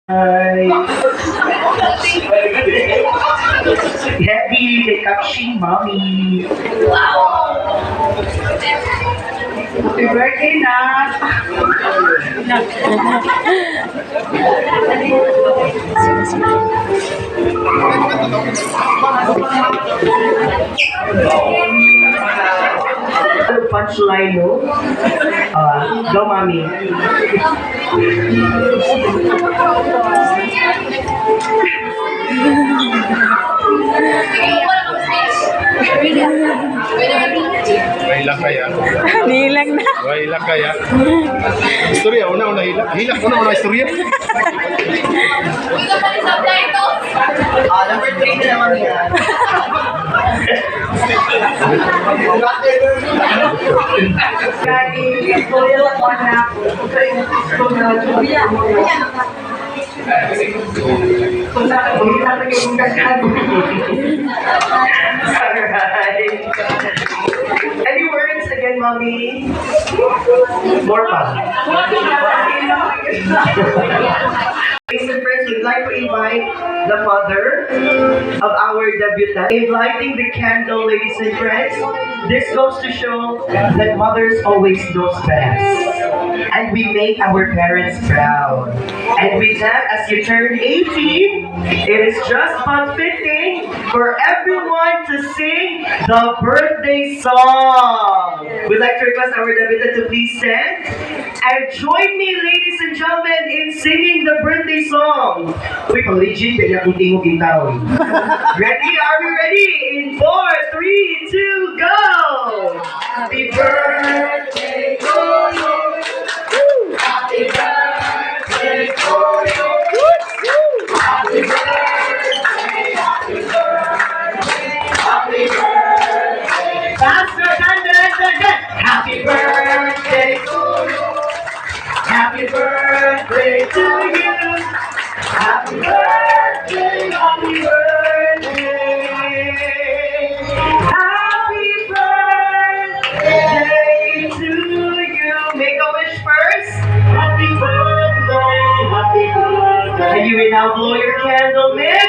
Happy the catching mommy. Happy birthday, Nak. Punchline, no? Go, mommy. Hilak kaya? Nilang na. Hilak kaya? Istorya, una hilak. Hilak, una istorya. Number 3 na naman yan. Any words again, mommy? More fun. Ladies and friends, we'd like to invite the father of our debutant. Lighting the candle, ladies and friends. This goes to show that mothers always knows best. And we make our parents proud. And with that, as you turn 18, it is just but fitting for everyone to sing the birthday song. We'd like to request our debutant to please stand and join me, ladies and gentlemen, in singing the birthday song. Wait, legit, kaya kung tingog in town. Ready? Are we ready? In 4, 3, 2, go! Happy birthday to you. Happy birthday to you. Happy birthday, happy birthday, happy birthday. Faster, thunder. Happy birthday to you. Happy birthday to you. Happy birthday, happy birthday. Happy birthday to you. Make a wish first. Happy birthday, happy birthday. And you will now blow your candle, man.